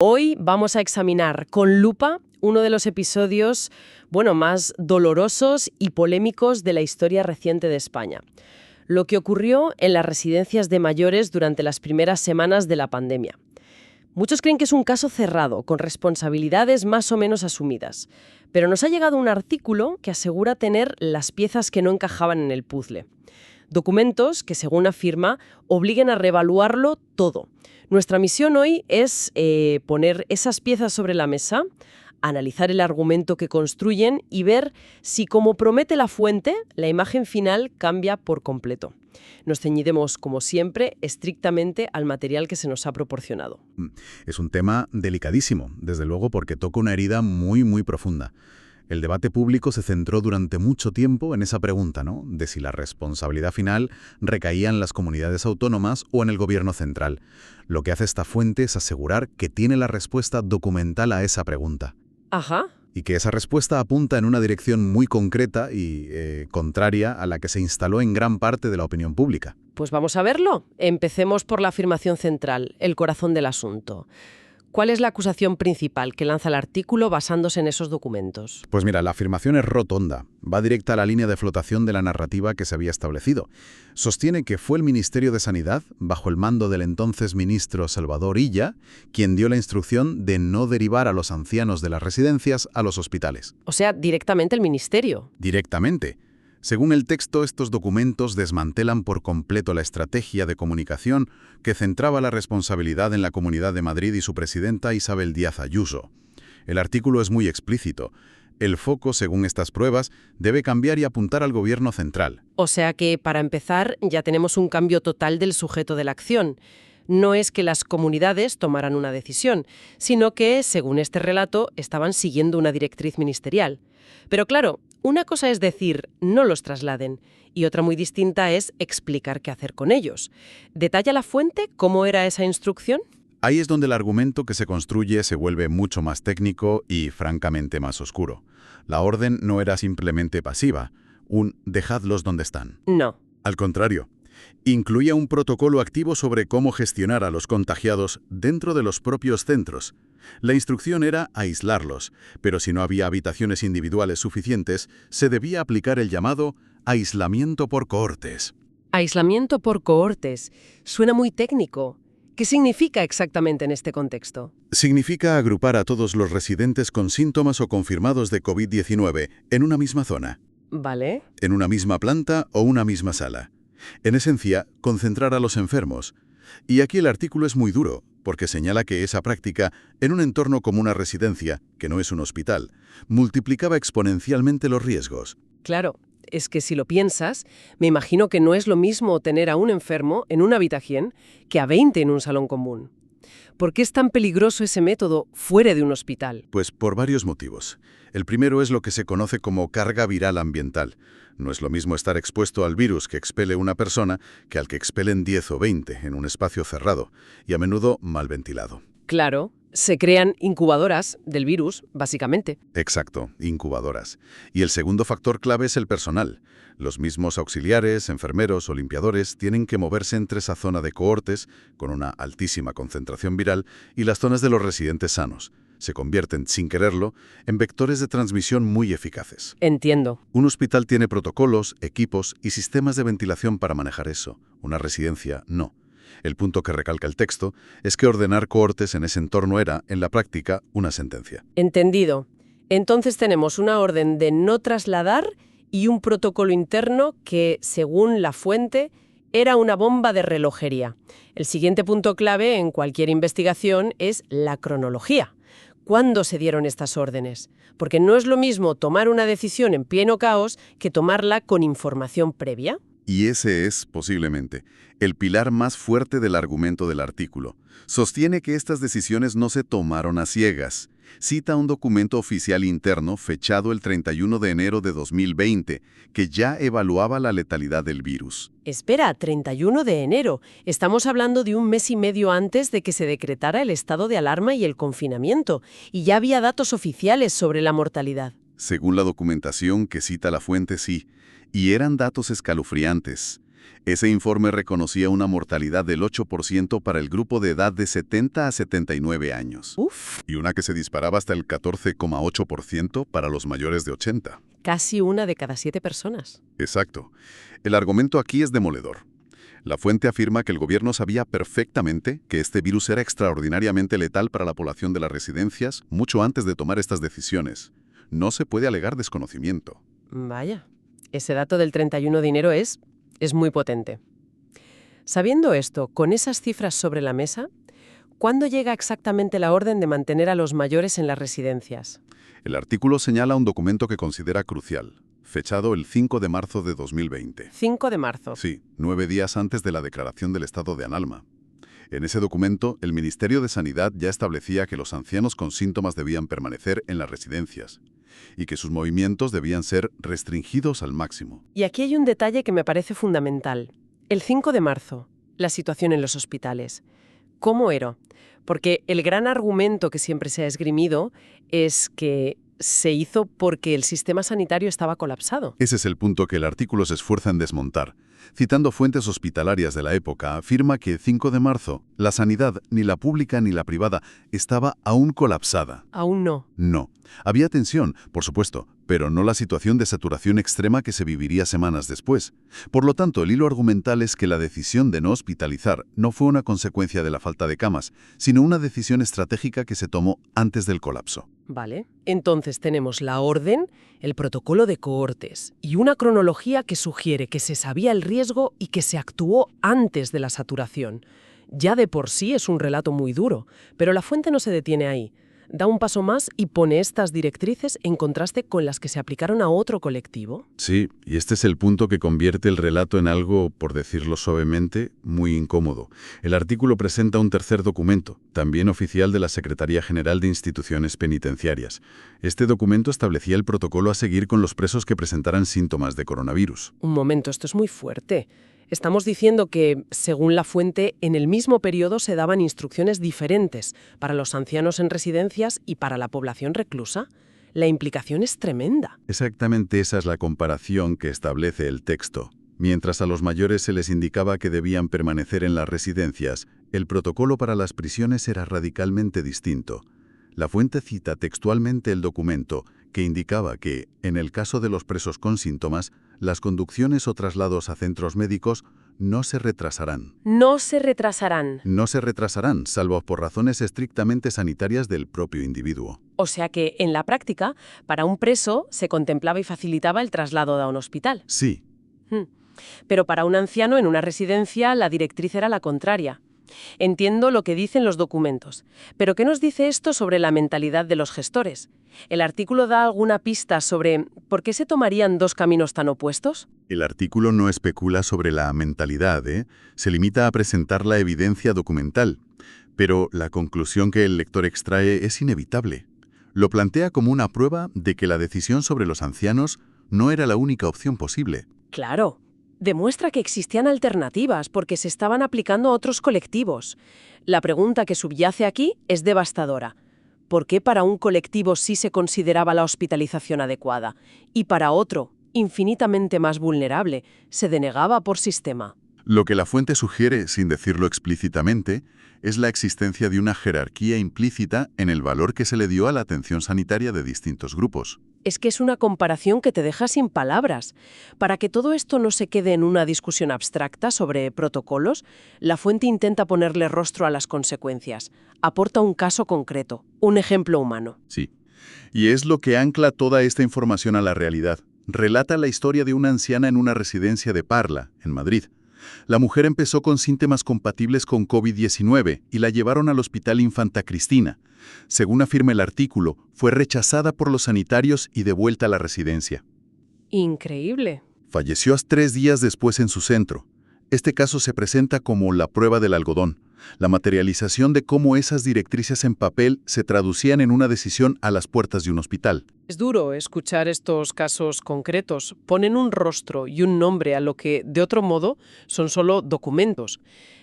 Hoy vamos a examinar con lupa uno de los episodios, más dolorosos y polémicos de la historia reciente de España. Lo que ocurrió en las residencias de mayores durante las primeras semanas de la pandemia. Muchos creen que es un caso cerrado, con responsabilidades más o menos asumidas. Pero nos ha llegado un artículo que asegura tener las piezas que no encajaban en el puzzle. Documentos que, según afirma, obliguen a reevaluarlo todo. Nuestra misión hoy es poner esas piezas sobre la mesa, analizar el argumento que construyen y ver si, como promete la fuente, la imagen final cambia por completo. Nos ceñiremos, como siempre, estrictamente al material que se nos ha proporcionado. Es un tema delicadísimo, desde luego, porque toca una herida muy, muy profunda. El debate público se centró durante mucho tiempo en esa pregunta, ¿no?, de si la responsabilidad final recaía en las comunidades autónomas o en el gobierno central. Lo que hace esta fuente es asegurar que tiene la respuesta documental a esa pregunta. Ajá. Y que esa respuesta apunta en una dirección muy concreta y contraria a la que se instaló en gran parte de la opinión pública. Pues vamos a verlo. Empecemos por la afirmación central, el corazón del asunto. ¿Cuál es la acusación principal que lanza el artículo basándose en esos documentos? Pues mira, la afirmación es rotonda. Va directa a la línea de flotación de la narrativa que se había establecido. Sostiene que fue el Ministerio de Sanidad, bajo el mando del entonces ministro Salvador Illa, quien dio la instrucción de no derivar a los ancianos de las residencias a los hospitales. O sea, directamente el ministerio. Directamente. Según el texto, estos documentos desmantelan por completo la estrategia de comunicación que centraba la responsabilidad en la Comunidad de Madrid y su presidenta Isabel Díaz Ayuso. El artículo es muy explícito. El foco, según estas pruebas, debe cambiar y apuntar al gobierno central. O sea que, para empezar, ya tenemos un cambio total del sujeto de la acción. No es que las comunidades tomaran una decisión, sino que, según este relato, estaban siguiendo una directriz ministerial. Pero claro, una cosa es decir, no los trasladen, y otra muy distinta es explicar qué hacer con ellos. ¿Detalla la fuente cómo era esa instrucción? Ahí es donde el argumento que se construye se vuelve mucho más técnico y, francamente, más oscuro. La orden no era simplemente pasiva, un «dejadlos donde están». No. Al contrario, incluía un protocolo activo sobre cómo gestionar a los contagiados dentro de los propios centros. La instrucción era aislarlos, pero si no había habitaciones individuales suficientes, se debía aplicar el llamado aislamiento por cohortes. Aislamiento por cohortes. Suena muy técnico. ¿Qué significa exactamente en este contexto? Significa agrupar a todos los residentes con síntomas o confirmados de COVID-19 en una misma zona. Vale. En una misma planta o una misma sala. En esencia, concentrar a los enfermos. Y aquí el artículo es muy duro, porque señala que esa práctica, en un entorno como una residencia, que no es un hospital, multiplicaba exponencialmente los riesgos. Claro, es que si lo piensas, me imagino que no es lo mismo tener a un enfermo en una habitación que a 20 en un salón común. ¿Por qué es tan peligroso ese método fuera de un hospital? Pues por varios motivos. El primero es lo que se conoce como carga viral ambiental. No es lo mismo estar expuesto al virus que expele una persona que al que expelen 10 o 20 en un espacio cerrado y a menudo mal ventilado. Claro, se crean incubadoras del virus, básicamente. Exacto, incubadoras. Y el segundo factor clave es el personal. Los mismos auxiliares, enfermeros o limpiadores tienen que moverse entre esa zona de cohortes, con una altísima concentración viral, y las zonas de los residentes sanos. Se convierten, sin quererlo, en vectores de transmisión muy eficaces. Entiendo. Un hospital tiene protocolos, equipos y sistemas de ventilación para manejar eso. Una residencia, no. El punto que recalca el texto es que ordenar cohortes en ese entorno era, en la práctica, una sentencia. Entendido. Entonces tenemos una orden de no trasladar y un protocolo interno que, según la fuente, era una bomba de relojería. El siguiente punto clave en cualquier investigación es la cronología. ¿Cuándo se dieron estas órdenes? Porque no es lo mismo tomar una decisión en pleno caos que tomarla con información previa. Y ese es, posiblemente, el pilar más fuerte del argumento del artículo. Sostiene que estas decisiones no se tomaron a ciegas. Cita un documento oficial interno fechado el 31 de enero de 2020, que ya evaluaba la letalidad del virus. Espera, 31 de enero. Estamos hablando de un mes y medio antes de que se decretara el estado de alarma y el confinamiento, y ya había datos oficiales sobre la mortalidad. Según la documentación que cita la fuente, sí, y eran datos escalofriantes. Ese informe reconocía una mortalidad del 8% para el grupo de edad de 70 a 79 años. Uf, Y una que se disparaba hasta el 14,8% para los mayores de 80. casi una de cada 7 personas. Exacto. El argumento aquí es demoledor. La fuente afirma que el gobierno sabía perfectamente que este virus era extraordinariamente letal para la población de las residencias mucho antes de tomar estas decisiones. No se puede alegar desconocimiento. Vaya, ese dato del 31 de enero es muy potente. Sabiendo esto, con esas cifras sobre la mesa, ¿cuándo llega exactamente la orden de mantener a los mayores en las residencias? El artículo señala un documento que considera crucial, fechado el 5 de marzo de 2020. 5 de marzo. Sí, 9 días antes de la declaración del estado de alarma. En ese documento, el Ministerio de Sanidad ya establecía que los ancianos con síntomas debían permanecer en las residencias y que sus movimientos debían ser restringidos al máximo. Y aquí hay un detalle que me parece fundamental. El 5 de marzo, la situación en los hospitales. ¿Cómo era? Porque el gran argumento que siempre se ha esgrimido es que se hizo porque el sistema sanitario estaba colapsado. Ese es el punto que el artículo se esfuerza en desmontar. Citando fuentes hospitalarias de la época, afirma que el 5 de marzo, la sanidad, ni la pública ni la privada, estaba aún colapsada. Aún no. No. Había tensión, por supuesto, pero no la situación de saturación extrema que se viviría semanas después. Por lo tanto, el hilo argumental es que la decisión de no hospitalizar no fue una consecuencia de la falta de camas, sino una decisión estratégica que se tomó antes del colapso. Vale. Entonces tenemos la orden, el protocolo de cohortes y una cronología que sugiere que se sabía el riesgo y que se actuó antes de la saturación. Ya de por sí es un relato muy duro, pero la fuente no se detiene ahí. Da un paso más y pone estas directrices en contraste con las que se aplicaron a otro colectivo. Sí, y este es el punto que convierte el relato en algo, por decirlo suavemente, muy incómodo. El artículo presenta un tercer documento, también oficial de la Secretaría General de Instituciones Penitenciarias. Este documento establecía el protocolo a seguir con los presos que presentaran síntomas de coronavirus. Un momento, esto es muy fuerte. Estamos diciendo que, según la fuente, en el mismo periodo se daban instrucciones diferentes para los ancianos en residencias y para la población reclusa. La implicación es tremenda. Exactamente esa es la comparación que establece el texto. Mientras a los mayores se les indicaba que debían permanecer en las residencias, el protocolo para las prisiones era radicalmente distinto. La fuente cita textualmente el documento, que indicaba que, en el caso de los presos con síntomas, las conducciones o traslados a centros médicos no se retrasarán. No se retrasarán. No se retrasarán, salvo por razones estrictamente sanitarias del propio individuo. O sea que, en la práctica, para un preso se contemplaba y facilitaba el traslado a un hospital. Sí. Pero para un anciano en una residencia la directriz era la contraria. Entiendo lo que dicen los documentos, pero ¿qué nos dice esto sobre la mentalidad de los gestores? ¿El artículo da alguna pista sobre por qué se tomarían dos caminos tan opuestos? El artículo no especula sobre la mentalidad, se limita a presentar la evidencia documental, pero la conclusión que el lector extrae es inevitable. Lo plantea como una prueba de que la decisión sobre los ancianos no era la única opción posible. Claro. Demuestra que existían alternativas porque se estaban aplicando a otros colectivos. La pregunta que subyace aquí es devastadora. ¿Por qué para un colectivo sí se consideraba la hospitalización adecuada y para otro, infinitamente más vulnerable, se denegaba por sistema? Lo que la fuente sugiere, sin decirlo explícitamente, es la existencia de una jerarquía implícita en el valor que se le dio a la atención sanitaria de distintos grupos. Es que es una comparación que te deja sin palabras. Para que todo esto no se quede en una discusión abstracta sobre protocolos, la fuente intenta ponerle rostro a las consecuencias. Aporta un caso concreto, un ejemplo humano. Sí. Y es lo que ancla toda esta información a la realidad. Relata la historia de una anciana en una residencia de Parla, en Madrid. La mujer empezó con síntomas compatibles con COVID-19 y la llevaron al Hospital Infanta Cristina. Según afirma el artículo, fue rechazada por los sanitarios y devuelta a la residencia. Increíble. Falleció 3 días después en su centro. Este caso se presenta como la prueba del algodón, la materialización de cómo esas directrices en papel se traducían en una decisión a las puertas de un hospital. Es duro escuchar estos casos concretos. Ponen un rostro y un nombre a lo que, de otro modo, son solo documentos.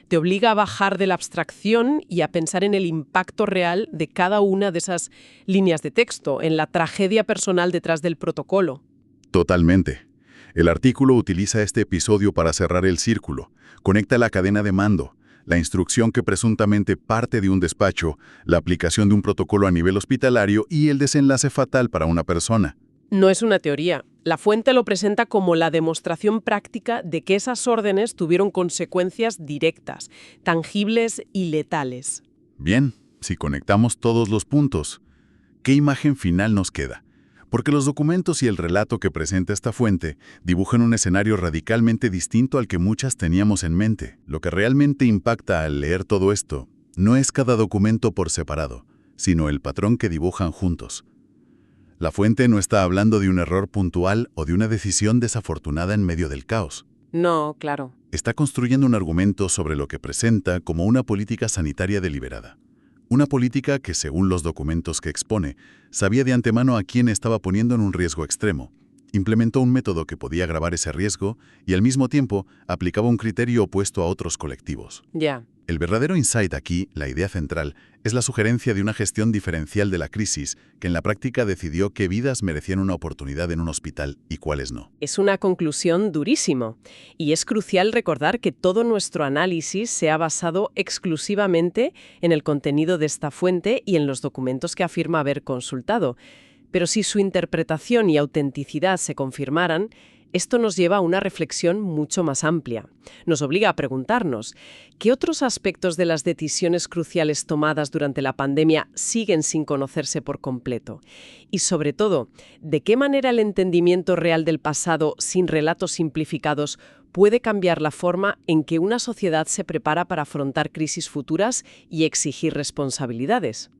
Te obliga a bajar de la abstracción y a pensar en el impacto real de cada una de esas líneas de texto, en la tragedia personal detrás del protocolo. Totalmente. El artículo utiliza este episodio para cerrar el círculo. Conecta la cadena de mando, la instrucción que presuntamente parte de un despacho, la aplicación de un protocolo a nivel hospitalario y el desenlace fatal para una persona. No es una teoría. La fuente lo presenta como la demostración práctica de que esas órdenes tuvieron consecuencias directas, tangibles y letales. Bien, si conectamos todos los puntos, ¿qué imagen final nos queda? Porque los documentos y el relato que presenta esta fuente dibujan un escenario radicalmente distinto al que muchas teníamos en mente. Lo que realmente impacta al leer todo esto no es cada documento por separado, sino el patrón que dibujan juntos. La fuente no está hablando de un error puntual o de una decisión desafortunada en medio del caos. No, claro. Está construyendo un argumento sobre lo que presenta como una política sanitaria deliberada. Una política que, según los documentos que expone, sabía de antemano a quién estaba poniendo en un riesgo extremo. Implementó un método que podía agravar ese riesgo y, al mismo tiempo, aplicaba un criterio opuesto a otros colectivos. Ya. El verdadero insight aquí, la idea central, es la sugerencia de una gestión diferencial de la crisis que en la práctica decidió qué vidas merecían una oportunidad en un hospital y cuáles no. Es una conclusión durísimo. Y es crucial recordar que todo nuestro análisis se ha basado exclusivamente en el contenido de esta fuente y en los documentos que afirma haber consultado. Pero si su interpretación y autenticidad se confirmaran, esto nos lleva a una reflexión mucho más amplia. Nos obliga a preguntarnos, ¿qué otros aspectos de las decisiones cruciales tomadas durante la pandemia siguen sin conocerse por completo? Y sobre todo, ¿de qué manera el entendimiento real del pasado, sin relatos simplificados, puede cambiar la forma en que una sociedad se prepara para afrontar crisis futuras y exigir responsabilidades?